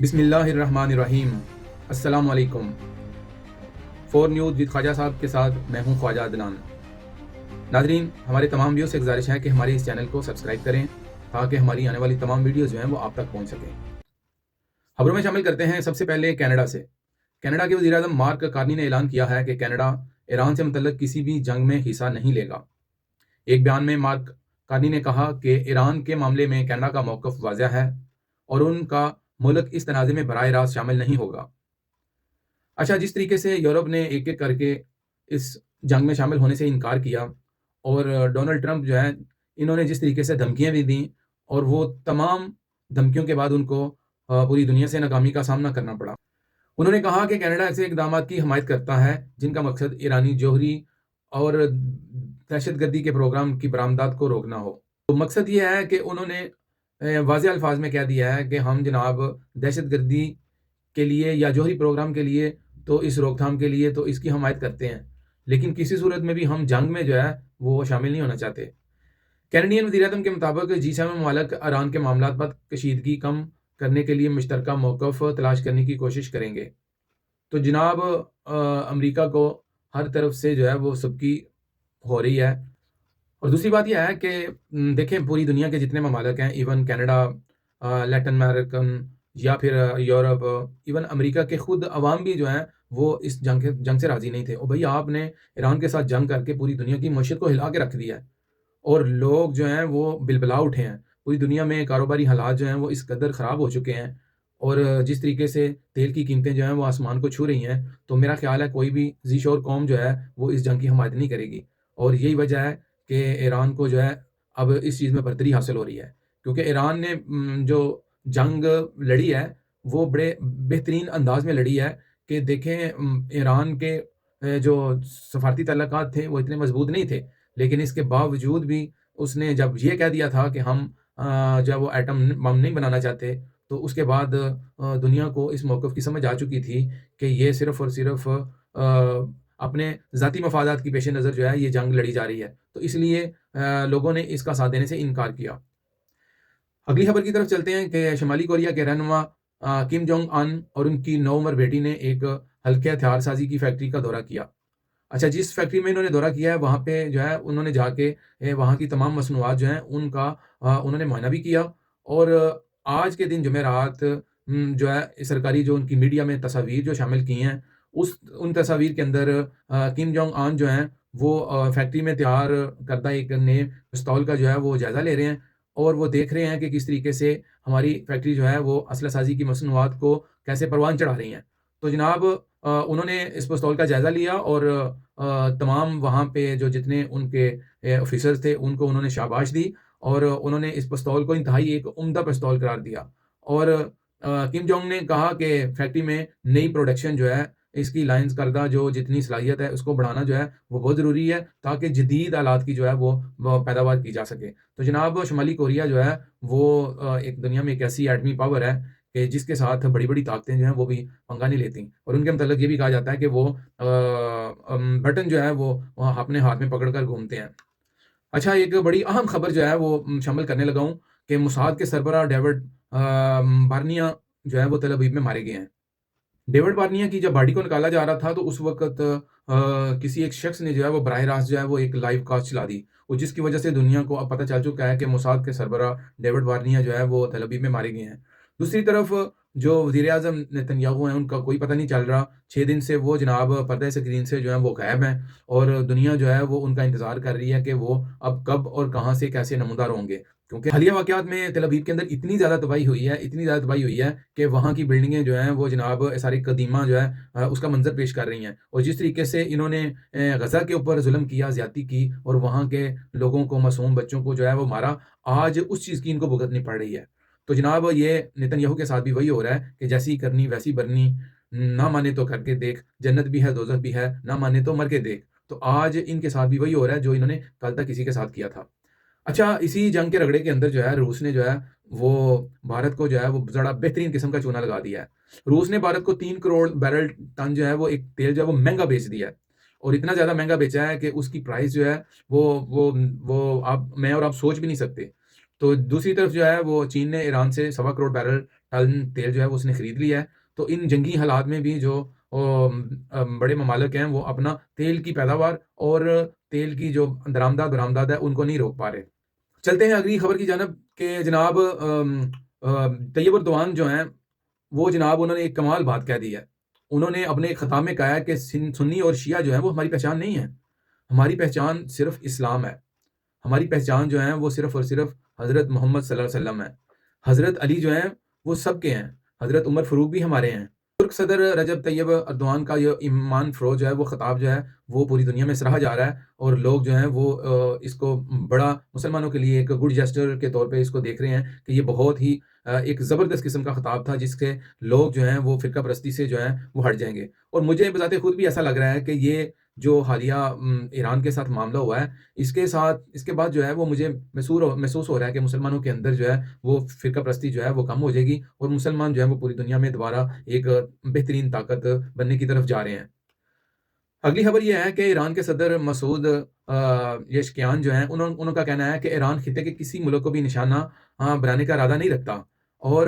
بسم اللہ الرحمن الرحیم۔ السلام علیکم۔ فور نیوز وید خواجہ صاحب کے ساتھ میں ہوں خواجہ عدنان۔ ناظرین، ہمارے تمام ویوز سے گزارش ہے کہ ہمارے اس چینل کو سبسکرائب کریں تاکہ ہماری آنے والی تمام ویڈیوز جو ہیں وہ آپ تک پہنچ سکیں۔ خبروں میں شامل کرتے ہیں سب سے پہلے کینیڈا سے۔ کینیڈا کے وزیر اعظم مارک کارنی نے اعلان کیا ہے کہ کینیڈا ایران سے متعلق کسی بھی جنگ میں حصہ نہیں لے گا۔ ایک بیان میں مارک کارنی نے کہا کہ ایران کے معاملے میں کینیڈا کا موقف واضح ہے اور ان کا ملک اس تنازع میں براہ راست شامل نہیں ہوگا۔ اچھا، جس طریقے سے یورپ نے ایک ایک کر کے اس جنگ میں شامل ہونے سے انکار کیا اور ڈونلڈ ٹرمپ جو ہے انہوں نے جس طریقے سے دھمکیاں بھی دیں اور وہ تمام دھمکیوں کے بعد ان کو پوری دنیا سے ناکامی کا سامنا کرنا پڑا۔ انہوں نے کہا کہ کینیڈا ایسے اقدامات کی حمایت کرتا ہے جن کا مقصد ایرانی جوہری اور دہشت گردی کے پروگرام کی برآمدات کو روکنا ہو۔ تو مقصد یہ ہے کہ انہوں نے واضح الفاظ میں کہہ دیا ہے کہ ہم جناب دہشت گردی کے لیے یا جوہری پروگرام کے لیے تو اس روک تھام کے لیے تو اس کی حمایت کرتے ہیں، لیکن کسی صورت میں بھی ہم جنگ میں جو ہے وہ شامل نہیں ہونا چاہتے۔ کینیڈین وزیر اعظم کے مطابق G7 ممالک ایران کے معاملات پر کشیدگی کم کرنے کے لیے مشترکہ موقف تلاش کرنے کی کوشش کریں گے۔ تو جناب امریکہ کو ہر طرف سے جو ہے وہ سب کی ہو رہی ہے۔ اور دوسری بات یہ ہے کہ دیکھیں پوری دنیا کے جتنے ممالک ہیں، ایون کینیڈا، لیٹن امریکن یا پھر یورپ، ایون امریکہ کے خود عوام بھی جو ہیں وہ اس جنگ سے راضی نہیں تھے۔ اور بھئی آپ نے ایران کے ساتھ جنگ کر کے پوری دنیا کی معیشت کو ہلا کے رکھ دیا ہے اور لوگ جو ہیں وہ بلبلا اٹھے ہیں۔ پوری دنیا میں کاروباری حالات جو ہیں وہ اس قدر خراب ہو چکے ہیں اور جس طریقے سے تیل کی قیمتیں جو ہیں وہ آسمان کو چھو رہی ہیں، تو میرا خیال ہے کوئی بھی ذی شعور قوم جو ہے وہ اس جنگ کی حمایت نہیں کرے گی۔ اور یہی وجہ ہے کہ ایران کو جو ہے اب اس چیز میں برتری حاصل ہو رہی ہے، کیونکہ ایران نے جو جنگ لڑی ہے وہ بڑے بہترین انداز میں لڑی ہے کہ دیکھیں ایران کے جو سفارتی تعلقات تھے وہ اتنے مضبوط نہیں تھے، لیکن اس کے باوجود بھی اس نے جب یہ کہہ دیا تھا کہ ہم جب وہ ایٹم بم نہیں بنانا چاہتے، تو اس کے بعد دنیا کو اس موقف کی سمجھ آ چکی تھی کہ یہ صرف اور صرف اپنے ذاتی مفادات کی پیش نظر جو ہے یہ جنگ لڑی جا رہی ہے، تو اس لیے لوگوں نے اس کا ساتھ دینے سے انکار کیا۔ اگلی خبر کی طرف چلتے ہیں کہ شمالی کوریا کے رہنما کم جونگ ان اور ان کی 9 عمر بیٹی نے ایک ہلکے ہتھیار سازی کی فیکٹری کا دورہ کیا۔ اچھا، جس فیکٹری میں انہوں نے دورہ کیا ہے وہاں پہ جو ہے انہوں نے جا کے وہاں کی تمام مصنوعات جو ہیں ان کا انہوں نے معائنہ بھی کیا۔ اور آج کے دن جمعرات جو ہے سرکاری جو ان کی میڈیا میں تصاویر جو شامل کی ہیں ان تصاویر کے اندر کم جونگ ان جو ہیں وہ فیکٹری میں تیار کردہ ایک نئے پستول کا جو ہے وہ جائزہ لے رہے ہیں اور وہ دیکھ رہے ہیں کہ کس طریقے سے ہماری فیکٹری جو ہے وہ اسلحہ سازی کی مصنوعات کو کیسے پروان چڑھا رہی ہیں۔ تو جناب انہوں نے اس پستول کا جائزہ لیا اور تمام وہاں پہ جو جتنے ان کے آفیسرز تھے ان کو انہوں نے شاباش دی اور انہوں نے اس پستول کو انتہائی ایک عمدہ پستول قرار دیا۔ اور کم جونگ نے کہا کہ فیکٹری میں نئی پروڈکشن جو ہے اس کی لائنز کردہ جو جتنی صلاحیت ہے اس کو بڑھانا جو ہے وہ بہت ضروری ہے تاکہ جدید آلات کی جو ہے وہ پیداوار کی جا سکے۔ تو جناب شمالی کوریا جو ہے وہ ایک دنیا میں ایک ایسی ایٹمی پاور ہے کہ جس کے ساتھ بڑی بڑی طاقتیں جو ہیں وہ بھی پنگا نہیں لیتی، اور ان کے متعلق یہ بھی کہا جاتا ہے کہ وہ بٹن جو ہے وہ اپنے ہاتھ میں پکڑ کر گھومتے ہیں۔ اچھا، ایک بڑی اہم خبر جو ہے وہ شامل کرنے لگا ہوں کہ موساد کے سربراہ ڈیوڈ بارنیا جو ہے وہ تل ابیب میں مارے گئے ہیں۔ ڈیوڈ بارنیا کی جب باڈی کو نکالا جا رہا تھا تو اس وقت کسی ایک شخص نے جو ہے وہ براہ راست جو ہے وہ ایک لائیو کاسٹ چلا دی، اور جس کی وجہ سے دنیا کو اب پتہ چل چکا ہے کہ موساد کے سربراہ ڈیوڈ بارنیا جو ہے وہ تل ابیب میں مارے گئے ہیں۔ دوسری طرف جو وزیر اعظم نیتن یاہو ہیں ان کا کوئی پتہ نہیں چل رہا، 6 دن سے وہ جناب پردہ سکرین سے جو ہے وہ غائب ہیں اور دنیا جو ہے وہ ان کا انتظار کر رہی ہے کہ وہ اب کب اور کہاں سے کیسے نمودار ہوں گے، کیونکہ حالیہ واقعات میں تل ابیب کے اندر اتنی زیادہ تباہی ہوئی ہے کہ وہاں کی بلڈنگیں جو ہیں وہ جناب ساری قدیمہ جو ہے اس کا منظر پیش کر رہی ہیں، اور جس طریقے سے انہوں نے غزہ کے اوپر ظلم کیا، زیادتی کی اور وہاں کے لوگوں کو، معصوم بچوں کو جو ہے وہ مارا، آج اس چیز کی ان کو بھگتنی پڑ رہی ہے۔ تو جناب یہ نیتن یاہو کے ساتھ بھی وہی ہو رہا ہے کہ جیسی کرنی ویسی برنی، نہ مانے تو کر کے دیکھ، جنت بھی ہے دوزخ بھی ہے، نہ مانے تو مر کے دیکھ۔ تو آج ان کے ساتھ بھی وہی ہو رہا ہے جو انہوں نے کل تک کسی کے ساتھ کیا تھا۔ اچھا، اسی جنگ کے رگڑے کے اندر جو ہے روس نے جو ہے وہ بھارت کو جو ہے وہ بڑا بہترین قسم کا چونا لگا دیا ہے۔ روس نے بھارت کو 3 کروڑ بیرل ٹن جو ہے وہ ایک تیل جو ہے وہ مہنگا بیچ دیا ہے، اور اتنا زیادہ مہنگا بیچا ہے کہ اس کی پرائس جو ہے وہ آپ میں اور آپ سوچ بھی نہیں سکتے۔ تو دوسری طرف جو ہے وہ چین نے ایران سے 1.25 کروڑ بیرل تیل جو ہے وہ اس نے خرید لیا ہے. تو ان جنگی حالات میں بھی جو بڑے ممالک ہیں وہ اپنا تیل کی پیداوار اور تیل کی جو برآمدات ہے ان کو نہیں روک پا رہے. چلتے ہیں اگلی خبر کی جانب کہ جناب طیب اردوان جو ہیں وہ جناب انہوں نے ایک کمال بات کہہ دی ہے. انہوں نے اپنے ایک خطاب میں کہا ہے کہ سنی اور شیعہ جو ہے وہ ہماری پہچان نہیں ہے. ہماری پہچان صرف اسلام ہے. ہماری پہچان جو ہے وہ صرف اور صرف حضرت محمد صلی اللہ علیہ وسلم ہے. حضرت علی جو ہیں وہ سب کے ہیں. حضرت عمر فاروق بھی ہمارے ہیں. ترک صدر رجب طیب اردوان کا یہ ایمان فروز جو ہے وہ خطاب جو ہے وہ پوری دنیا میں سراہا جا رہا ہے اور لوگ جو ہیں وہ اس کو بڑا مسلمانوں کے لیے ایک گڈ جیسٹر کے طور پہ اس کو دیکھ رہے ہیں کہ یہ بہت ہی ایک زبردست قسم کا خطاب تھا جس کے لوگ جو ہیں وہ فرقہ پرستی سے جو ہیں وہ ہٹ جائیں گے. اور مجھے بذات خود بھی ایسا لگ رہا ہے کہ یہ جو حالیہ ایران کے ساتھ معاملہ ہوا ہے اس کے بعد جو ہے وہ مجھے محسوس ہو رہا ہے کہ مسلمانوں کے اندر جو ہے وہ فرقہ پرستی جو ہے وہ کم ہو جائے گی اور مسلمان جو ہے وہ پوری دنیا میں دوبارہ ایک بہترین طاقت بننے کی طرف جا رہے ہیں. اگلی خبر یہ ہے کہ ایران کے صدر مسعود یشکیان جو ہیں انہوں کا کہنا ہے کہ ایران خطے کے کسی ملک کو بھی نشانہ بنانے کا ارادہ نہیں رکھتا اور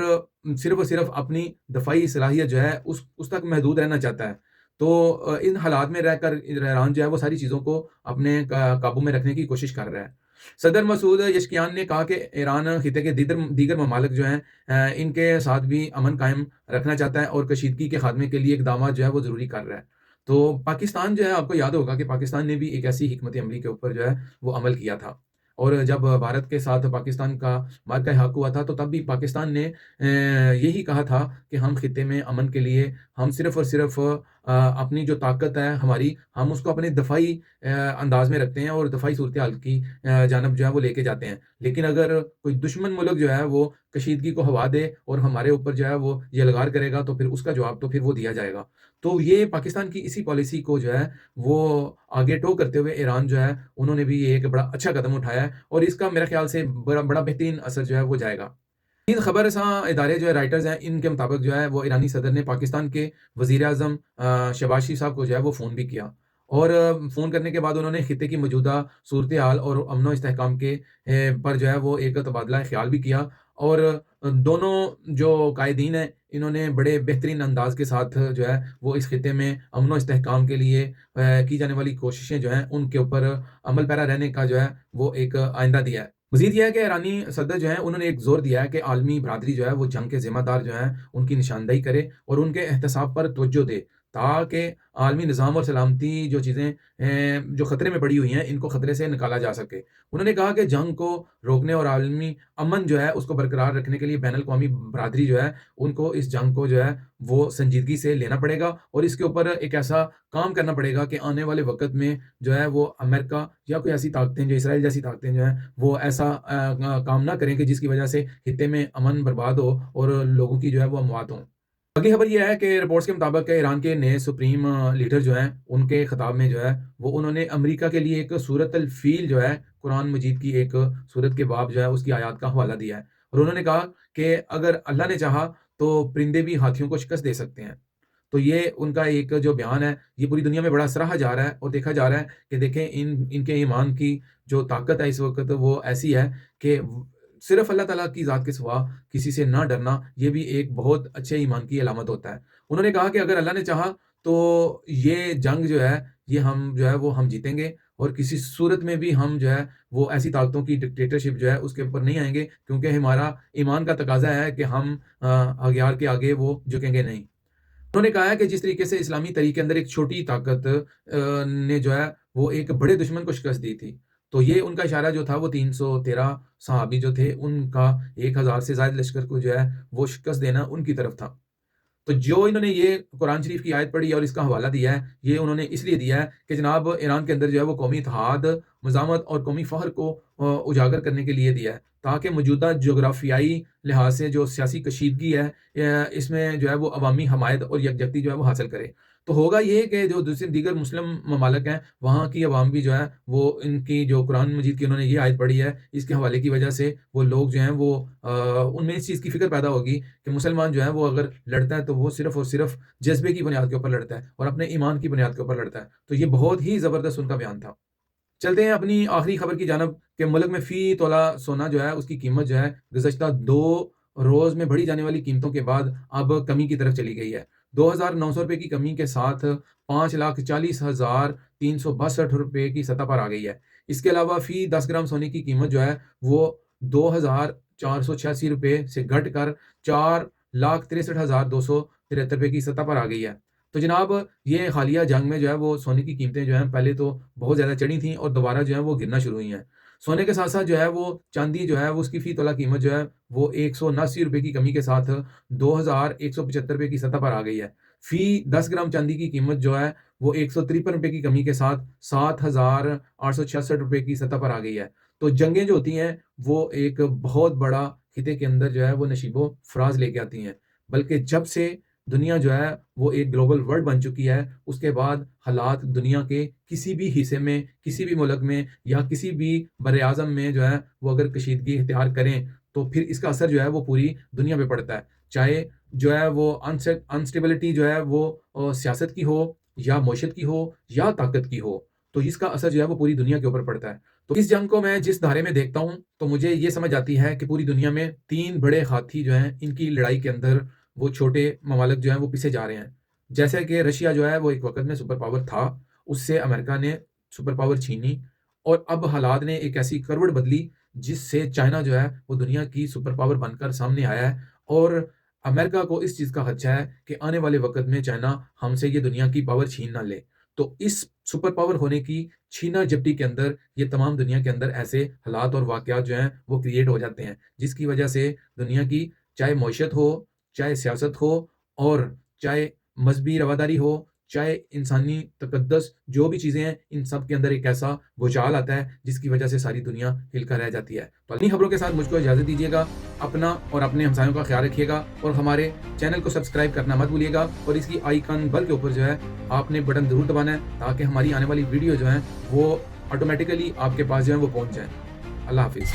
صرف اور صرف اپنی دفاعی صلاحیت جو ہے اس تک محدود رہنا چاہتا ہے. تو ان حالات میں رہ کر ایران جو ہے وہ ساری چیزوں کو اپنے قابو میں رکھنے کی کوشش کر رہا ہے. صدر مسعود یشکیان نے کہا کہ ایران خطے کے دیگر ممالک جو ہیں ان کے ساتھ بھی امن قائم رکھنا چاہتا ہے اور کشیدگی کے خاتمے کے لیے اقدامات جو ہے وہ ضروری کر رہا ہے. تو پاکستان جو ہے آپ کو یاد ہوگا کہ پاکستان نے بھی ایک ایسی حکمت عملی کے اوپر جو ہے وہ عمل کیا تھا اور جب بھارت کے ساتھ پاکستان کا معرکہ حق ہوا تھا تو تب بھی پاکستان نے یہی کہا تھا کہ ہم خطے میں امن کے لیے ہم صرف اور صرف اپنی جو طاقت ہے ہماری ہم اس کو اپنے دفاعی انداز میں رکھتے ہیں اور دفاعی صورتحال کی جانب جو ہے وہ لے کے جاتے ہیں. لیکن اگر کوئی دشمن ملک جو ہے وہ کشیدگی کو ہوا دے اور ہمارے اوپر جو ہے وہ یہ لگار کرے گا تو پھر اس کا جواب تو پھر وہ دیا جائے گا. تو یہ پاکستان کی اسی پالیسی کو جو ہے وہ آگے ٹو کرتے ہوئے ایران جو ہے انہوں نے بھی یہ ایک بڑا اچھا قدم اٹھایا ہے اور اس کا میرے خیال سے بڑا بہترین اثر جو ہے وہ جائے گا. تین خبر رساں ادارے جو ہے رائٹرز ہیں ان کے مطابق جو ہے وہ ایرانی صدر نے پاکستان کے وزیر اعظم شہباز شریف صاحب کو جو ہے وہ فون بھی کیا اور فون کرنے کے بعد انہوں نے خطے کی موجودہ صورتحال اور امن و استحکام کے پر جو ہے وہ ایک تبادلہ خیال بھی کیا اور دونوں جو قائدین ہیں انہوں نے بڑے بہترین انداز کے ساتھ جو ہے وہ اس خطے میں امن و استحکام کے لیے کی جانے والی کوششیں جو ہیں ان کے اوپر عمل پیرا رہنے کا جو ہے وہ ایک آئندہ دیا ہے. مزید یہ ہے کہ ایرانی صدر جو ہیں انہوں نے ایک زور دیا ہے کہ عالمی برادری جو ہے وہ جنگ کے ذمہ دار جو ہیں ان کی نشاندہی کرے اور ان کے احتساب پر توجہ دے تاکہ عالمی نظام اور سلامتی جو چیزیں جو خطرے میں پڑی ہوئی ہیں ان کو خطرے سے نکالا جا سکے. انہوں نے کہا کہ جنگ کو روکنے اور عالمی امن جو ہے اس کو برقرار رکھنے کے لیے بین الاقوامی برادری جو ہے ان کو اس جنگ کو جو ہے وہ سنجیدگی سے لینا پڑے گا اور اس کے اوپر ایک ایسا کام کرنا پڑے گا کہ آنے والے وقت میں جو ہے وہ امریکہ یا کوئی ایسی طاقتیں جو اسرائیل جیسی طاقتیں جو ہیں وہ ایسا کام نہ کریں کہ جس کی وجہ سے خطے میں امن برباد ہو اور لوگوں کی جو ہے وہ اموات ہوں. اگلی خبر یہ ہے کہ رپورٹس کے مطابق ایران کے نئے سپریم لیڈر جو ہیں ان کے خطاب میں جو ہے وہ انہوں نے امریکہ کے لیے ایک سورۃ الفیل جو ہے قرآن مجید کی ایک سورت کے باب جو ہے اس کی آیات کا حوالہ دیا ہے اور انہوں نے کہا کہ اگر اللہ نے چاہا تو پرندے بھی ہاتھیوں کو شکست دے سکتے ہیں. تو یہ ان کا ایک جو بیان ہے یہ پوری دنیا میں بڑا سراہا جا رہا ہے اور دیکھا جا رہا ہے کہ دیکھیں ان کے ایمان کی جو طاقت ہے اس وقت وہ ایسی ہے کہ صرف اللہ تعالیٰ کی ذات کے سوا کسی سے نہ ڈرنا یہ بھی ایک بہت اچھے ایمان کی علامت ہوتا ہے. انہوں نے کہا کہ اگر اللہ نے چاہا تو یہ جنگ جو ہے یہ ہم جو ہے وہ ہم جیتیں گے اور کسی صورت میں بھی ہم جو ہے وہ ایسی طاقتوں کی ڈکٹیٹرشپ جو ہے اس کے اوپر نہیں آئیں گے کیونکہ ہمارا ایمان کا تقاضا ہے کہ ہم اغیار کے آگے وہ جھکیں گے نہیں. انہوں نے کہا ہے کہ جس طریقے سے اسلامی تاریخ کے اندر ایک چھوٹی طاقت نے جو ہے وہ ایک بڑے دشمن کو شکست دی تھی تو یہ ان کا اشارہ جو تھا وہ 313 صحابی جو تھے ان کا 1000 سے زائد لشکر کو جو ہے وہ شکست دینا ان کی طرف تھا. تو جو انہوں نے یہ قرآن شریف کی آیت پڑھی اور اس کا حوالہ دیا ہے یہ انہوں نے اس لیے دیا ہے کہ جناب ایران کے اندر جو ہے وہ قومی اتحاد مزاحمت اور قومی فخر کو اجاگر کرنے کے لیے دیا ہے تاکہ موجودہ جغرافیائی لحاظ سے جو سیاسی کشیدگی ہے اس میں جو ہے وہ عوامی حمایت اور یکجہتی جو ہے وہ حاصل کرے. تو ہوگا یہ کہ جو دیگر مسلم ممالک ہیں وہاں کی عوام بھی جو ہے وہ ان کی جو قرآن مجید کی انہوں نے یہ آیت پڑھی ہے اس کے حوالے کی وجہ سے وہ لوگ جو ہیں وہ ان میں اس چیز کی فکر پیدا ہوگی کہ مسلمان جو ہے وہ اگر لڑتا ہے تو وہ صرف اور صرف جذبے کی بنیاد کے اوپر لڑتا ہے اور اپنے ایمان کی بنیاد کے اوپر لڑتا ہے. تو یہ بہت ہی زبردست ان کا بیان تھا. چلتے ہیں اپنی آخری خبر کی جانب کہ ملک میں فی تولہ سونا جو ہے اس کی قیمت جو ہے گزشتہ 2 روز میں بڑھی جانے والی قیمتوں کے بعد اب کمی کی طرف چلی گئی ہے۔ 2,900 روپے کی کمی کے ساتھ 5,40,362 روپے کی سطح پر آ گئی ہے۔ اس کے علاوہ فی 10 گرام سونے کی قیمت جو ہے وہ 2,486 روپے سے گھٹ کر 4,63,273 روپے کی سطح پر آ گئی ہے۔ تو جناب یہ حالیہ جنگ میں جو ہے وہ سونے کی قیمتیں جو ہیں پہلے تو بہت زیادہ چڑھی تھیں اور دوبارہ جو ہے وہ گرنا شروع ہوئی ہیں۔ سونے کے ساتھ ساتھ جو ہے وہ چاندی جو ہے وہ اس کی فی تولہ قیمت جو ہے وہ 179 روپے کی کمی کے ساتھ 2,175 روپے کی سطح پر آ گئی ہے۔ فی 10 گرام چاندی کی قیمت جو ہے وہ 153 روپے کی کمی کے ساتھ 7,866 روپے کی سطح پر آ گئی ہے۔ تو جنگیں جو ہوتی ہیں وہ ایک بہت بڑا خطے کے اندر جو ہے وہ نشیب و فراز لے کے آتی ہیں، بلکہ جب سے دنیا جو ہے وہ ایک گلوبل ورلڈ بن چکی ہے، اس کے بعد حالات دنیا کے کسی بھی حصے میں، کسی بھی ملک میں یا کسی بھی بر اعظم میں جو ہے وہ اگر کشیدگی اختیار کریں تو پھر اس کا اثر جو ہے وہ پوری دنیا پہ پڑتا ہے، چاہے جو ہے وہ انسٹیبلٹی جو ہے وہ سیاست کی ہو یا معیشت کی ہو یا طاقت کی ہو، تو اس کا اثر جو ہے وہ پوری دنیا کے اوپر پڑتا ہے۔ تو اس جنگ کو میں جس دھارے میں دیکھتا ہوں تو مجھے یہ سمجھ آتی ہے کہ پوری دنیا میں 3 بڑے ہاتھی جو ہیں ان کی لڑائی کے اندر وہ چھوٹے ممالک جو ہیں وہ پیچھے جا رہے ہیں۔ جیسے کہ رشیا جو ہے وہ ایک وقت میں سپر پاور تھا، اس سے امریکہ نے سپر پاور چھینی اور اب حالات نے ایک ایسی کروٹ بدلی جس سے چائنا جو ہے وہ دنیا کی سپر پاور بن کر سامنے آیا ہے، اور امریکہ کو اس چیز کا خدشہ ہے کہ آنے والے وقت میں چائنا ہم سے یہ دنیا کی پاور چھین نہ لے۔ تو اس سپر پاور ہونے کی چھینا جھپٹی کے اندر یہ تمام دنیا کے اندر ایسے حالات اور واقعات جو ہیں وہ کریٹ ہو جاتے ہیں، جس کی وجہ سے دنیا کی چاہے معیشت ہو، چاہے سیاست ہو، اور چاہے مذہبی رواداری ہو، چاہے انسانی تقدس، جو بھی چیزیں ہیں ان سب کے اندر ایک ایسا بھوچال آتا ہے جس کی وجہ سے ساری دنیا ہل کر رہ جاتی ہے۔ تو انہی خبروں کے ساتھ مجھ کو اجازت دیجیے گا، اپنا اور اپنے ہمسایوں کا خیال رکھیے گا، اور ہمارے چینل کو سبسکرائب کرنا مت بھولیے گا، اور اس کی آئیکن بل کے اوپر جو ہے آپ نے بٹن ضرور دبانا ہے تاکہ ہماری آنے والی ویڈیو جو ہیں وہ آٹومیٹیکلی آپ کے پاس جو ہے وہ پہنچ جائیں۔ اللہ حافظ۔